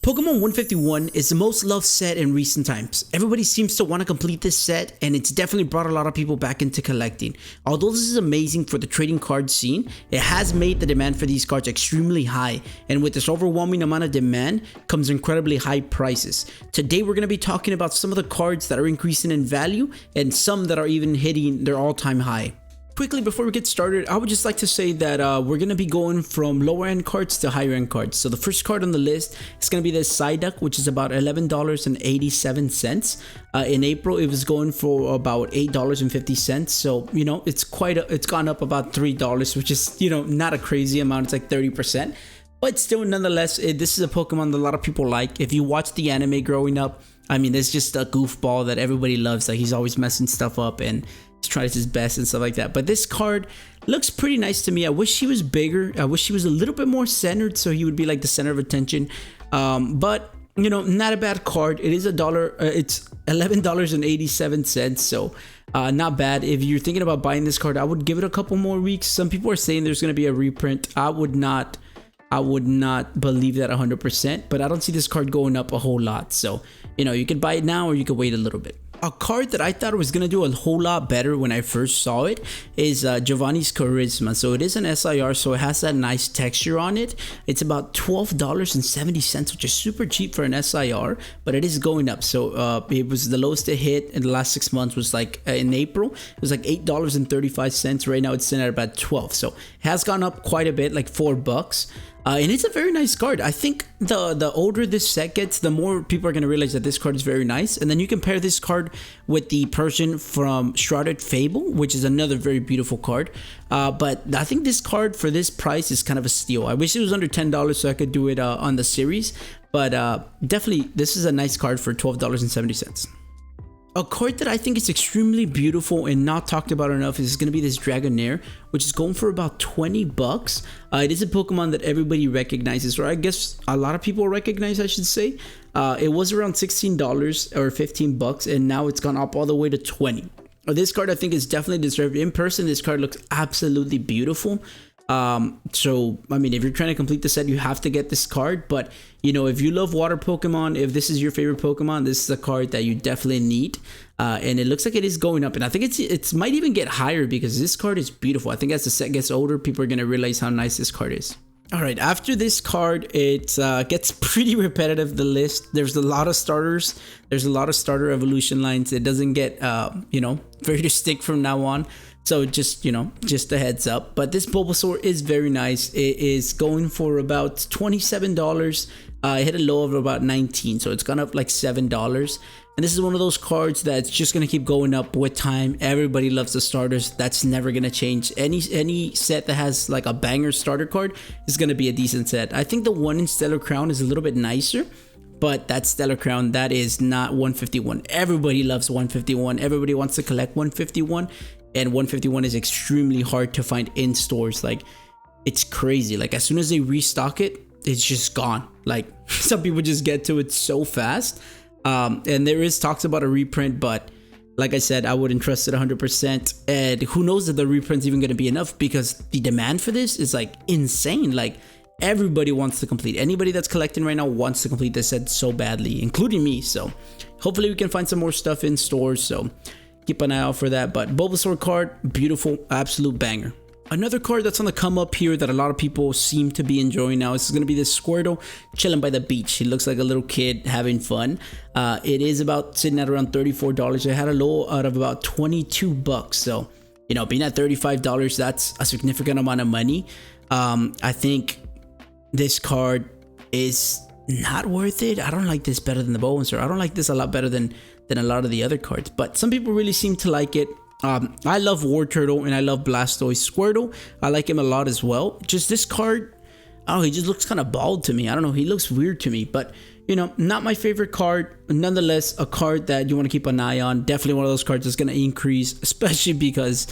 Pokemon 151 is the most loved set in recent times. Everybody seems to want to complete this set, and it's definitely brought a lot of people back into collecting. Although this is amazing for the trading card scene, it has made the demand for these cards extremely high, and with this overwhelming amount of demand comes incredibly high prices. Today we're going to be talking about some of the cards that are increasing in value and some that are even hitting their all-time high. Quickly before we get started, I would just like to say that we're going to be going from lower end cards to higher end cards. So the first card on the list is going to be this Psyduck, which is about $11.87. In April, it was going for about $8.50. So, you know, it's gone up about $3, which is, you know, not a crazy amount. It's like 30%. But still, nonetheless, this is a Pokemon that a lot of people like. If you watch the anime growing up, I mean, it's just a goofball that everybody loves. Like, he's always messing stuff up and tries his best and stuff like that. But this card looks pretty nice to me. I wish he was bigger. I wish he was a little bit more centered so he would be like the center of attention. But you know, not a bad card. It is it's $11.87. So not bad. If you're thinking about buying this card, I would give it a couple more weeks. Some people are saying there's going to be a reprint. I would not believe that 100%, but I don't see this card going up a whole lot. So, you know, you could buy it now or you could wait a little bit. A card that I thought was going to do a whole lot better when I first saw it is Giovanni's Charisma. So it is an SIR, so it has that nice texture on it. It's about $12.70, which is super cheap for an SIR, but it is going up. So it was the lowest it hit in the last 6 months was like in April. It was like $8.35. Right now it's sitting at about 12. So it has gone up quite a bit, like $4. And it's a very nice card. I think the older this set gets, the more people are going to realize that this card is very nice. And then you compare this card with the Persian from Shrouded Fable, which is another very beautiful card. But I think this card for this price is kind of a steal. I wish it was under $10 so I could do it on the series. But definitely, this is a nice card for $12.70. A card that I think is extremely beautiful and not talked about enough is going to be this Dragonair, which is going for about $20. It is a Pokemon that everybody recognizes, or I guess a lot of people recognize, I should say. It was around $16 or $15, and now it's gone up all the way to $20. This card I think is definitely deserved. In person, this card looks absolutely beautiful. So I mean, if you're trying to complete the set, you have to get this card. But you know, if you love water Pokemon, if this is your favorite Pokemon, this is a card that you definitely need. And it looks like it is going up, and I think it might even get higher because this card is beautiful. I think as the set gets older, people are gonna realize how nice this card is. All right, after this card, it gets pretty repetitive, the list. There's a lot of starters. There's a lot of starter evolution lines. It doesn't get, you know, very distinct from now on. So just, you know, just a heads up. But this Bulbasaur is very nice. It is going for about $27. It hit a low of about $19. So it's gone up like $7. And this is one of those cards that's just going to keep going up with time. Everybody loves the starters. That's never going to change. Any set that has like a banger starter card is going to be a decent set. I think the one in Stellar Crown is a little bit nicer. But that Stellar Crown, that is not 151. Everybody loves 151. Everybody wants to collect 151. And 151 is extremely hard to find in stores. Like, it's crazy. Like, as soon as they restock it, it's just gone. Like, some people just get to it so fast. And there is talks about a reprint, but like I said, I wouldn't trust it 100%. And who knows if the reprint's even going to be enough, because the demand for this is like insane. Like, everybody wants to complete. Anybody that's collecting right now wants to complete this set so badly, including me. So hopefully we can find some more stuff in stores. So keep an eye out for that. But Bulbasaur card, beautiful, absolute banger. Another card that's on the come up here that a lot of people seem to be enjoying now is going to be this Squirtle chilling by the beach. He looks like a little kid having fun. It is about sitting at around $34. It had a low out of about $22. So, you know, being at $35, that's a significant amount of money. I think this card is not worth it. I don't like this better than the Bulbasaur. I don't like this a lot better than a lot of the other cards, but some people really seem to like it. I love War Turtle and I love Blastoise Squirtle. I like him a lot as well. Just this card, oh, he just looks kind of bald to me. I don't know, he looks weird to me, but you know, not my favorite card. Nonetheless, a card that you want to keep an eye on. Definitely one of those cards that's going to increase, especially because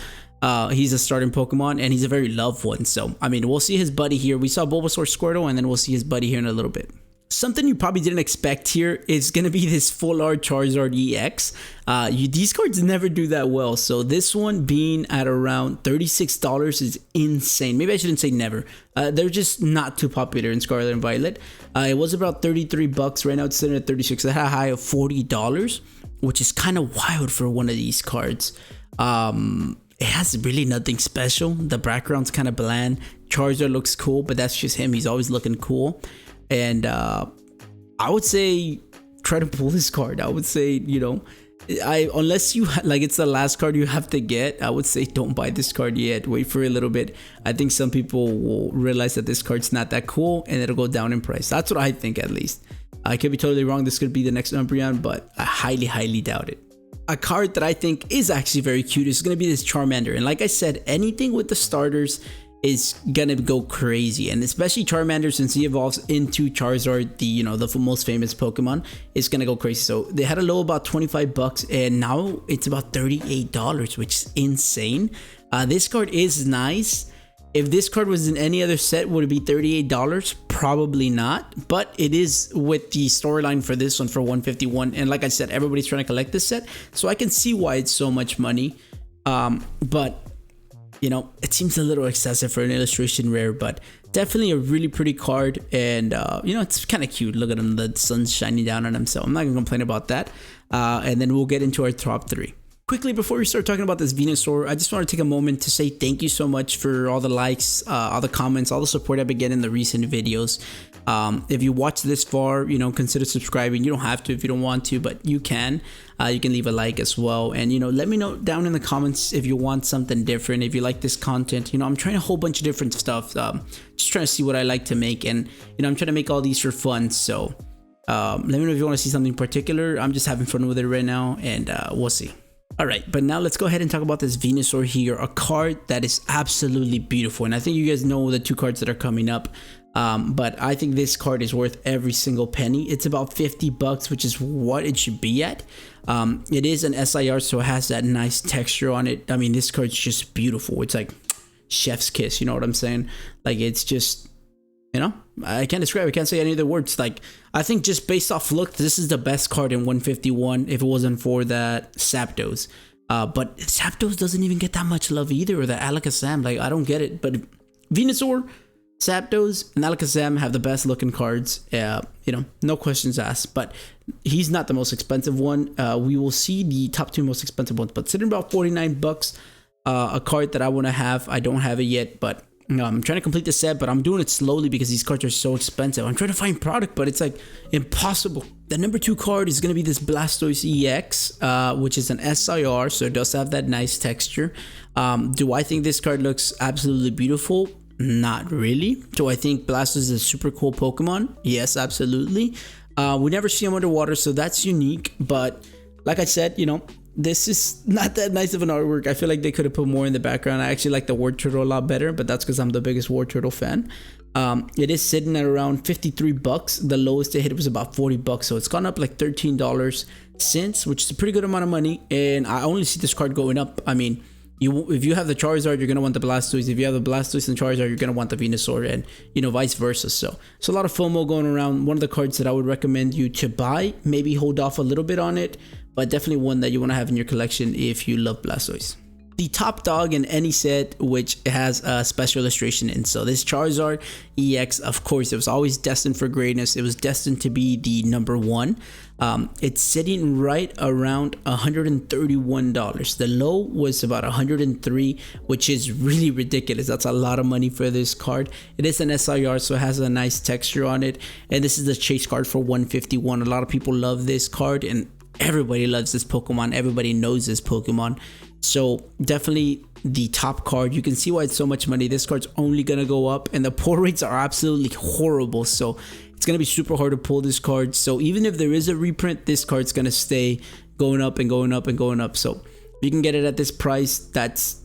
he's a starting Pokemon and he's a very loved one. So I mean, we'll see his buddy here. We saw Bulbasaur Squirtle, and then we'll see his buddy here in a little bit. Something you probably didn't expect here is going to be this full art Charizard EX. These cards never do that well. So this one being at around $36 is insane. Maybe I shouldn't say never. They're just not too popular in Scarlet and Violet. It was about 33 bucks. Right now it's sitting at 36. It had a high of $40, which is kind of wild for one of these cards. It has really nothing special. The background's kind of bland. Charizard looks cool, but that's just him. He's always looking cool. And I would say try to pull this card. I would say, you know, unless you like it's the last card you have to get, I would say don't buy this card yet. Wait for a little bit. I think some people will realize that this card's not that cool and it'll go down in price. That's what I think, at least. I could be totally wrong. This could be the next Umbreon, but I highly doubt it. A card that I think is actually very cute is going to be this Charmander. And like I said, anything with the starters is gonna go crazy, and especially Charmander, since he evolves into Charizard, the most famous Pokemon, is gonna go crazy. So they had a low about 25 bucks, and now it's about $38, which is insane. This card is nice. If this card was in any other set, would it be $38? Probably not, but it is with the storyline for this one for 151. And like I said, everybody's trying to collect this set, so I can see why it's so much money. But you know, it seems a little excessive for an illustration rare, but definitely a really pretty card. And you know, it's kind of cute. Look at him, the sun's shining down on him, so I'm not gonna complain about that. And then we'll get into our top 3. Quickly, before we start talking about this Venusaur, I just want to take a moment to say thank you so much for all the likes, all the comments, all the support I've been getting in the recent videos. If you watch this far, you know, consider subscribing. You don't have to if you don't want to, but you can. You can leave a like as well. And, you know, let me know down in the comments if you want something different, if you like this content. You know, I'm trying a whole bunch of different stuff. Just trying to see what I like to make. And, you know, I'm trying to make all these for fun. So let me know if you want to see something particular. I'm just having fun with it right now, and we'll see. Alright, but now let's go ahead and talk about this Venusaur here, a card that is absolutely beautiful. And I think you guys know the 2 cards that are coming up, but I think this card is worth every single penny. It's about 50 bucks, which is what it should be at. It is an SIR, so it has that nice texture on it. I mean, this card's just beautiful. It's like chef's kiss, you know what I'm saying? Like, it's just, you know, I can't describe it. I can't say any other words. Like, I think just based off look, this is the best card in 151 if it wasn't for that Zapdos. But Zapdos doesn't even get that much love either, or the Alakazam. Like, I don't get it. But Venusaur, Zapdos, and Alakazam have the best looking cards. You know, no questions asked. But he's not the most expensive one. We will see the top 2 most expensive ones. But sitting about 49 bucks, a card that I want to have. I don't have it yet, but I'm trying to complete the set, but I'm doing it slowly because these cards are so expensive. I'm trying to find product, but it's like impossible. The number 2 card is going to be this Blastoise EX, which is an SIR, so it does have that nice texture. Do I think this card looks absolutely beautiful? Not really. Do I think Blastoise is a super cool Pokemon? Yes, absolutely. We never see him underwater, so that's unique. But like I said, you know, this is not that nice of an artwork. I feel like they could have put more in the background. I actually like the Ward Turtle a lot better, but that's because I'm the biggest Ward Turtle fan. It is sitting at around 53 bucks. The lowest it hit was about 40 bucks, so it's gone up like $13 since, which is a pretty good amount of money. And I only see this card going up. I mean, if you have the Charizard, you're gonna want the Blastoise. If you have the Blastoise and Charizard, you're gonna want the Venusaur, and you know, vice versa. So a lot of FOMO going around. One of the cards that I would recommend you to buy. Maybe hold off a little bit on it, but definitely one that you want to have in your collection if you love Blastoise. The top dog in any set which has a special illustration in. So this Charizard EX, of course, it was always destined for greatness. It was destined to be the number 1. It's sitting right around $131. The low was about $103, which is really ridiculous. That's a lot of money for this card. It is an SIR, so it has a nice texture on it. And this is the chase card for 151. A lot of people love this card, and everybody loves this Pokemon. Everybody knows this Pokemon. So definitely the top card. You can see why it's so much money. This card's only gonna go up, and the pull rates are absolutely horrible. So it's gonna be super hard to pull this card. So even if there is a reprint, this card's gonna stay going up and going up and going up. So you can get it at this price. That's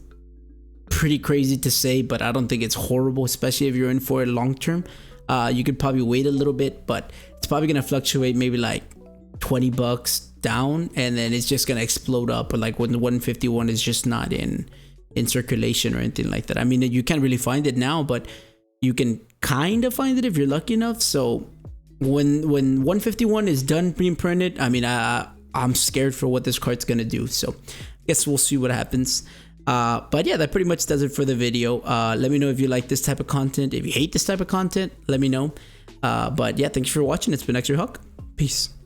pretty crazy to say, but I don't think it's horrible, especially if you're in for it long term. You could probably wait a little bit, but it's probably gonna fluctuate maybe like 20 bucks down, and then it's just gonna explode up. But like when the 151 is just not in circulation or anything like that. I mean, you can't really find it now, but you can kind of find it if you're lucky enough. So when 151 is done being printed, I mean, I'm scared for what this card's gonna do. So I guess we'll see what happens. But yeah, that pretty much does it for the video. Let me know if you like this type of content. If you hate this type of content, let me know. But yeah, thanks for watching. It's been X-Ray Hawk. Peace.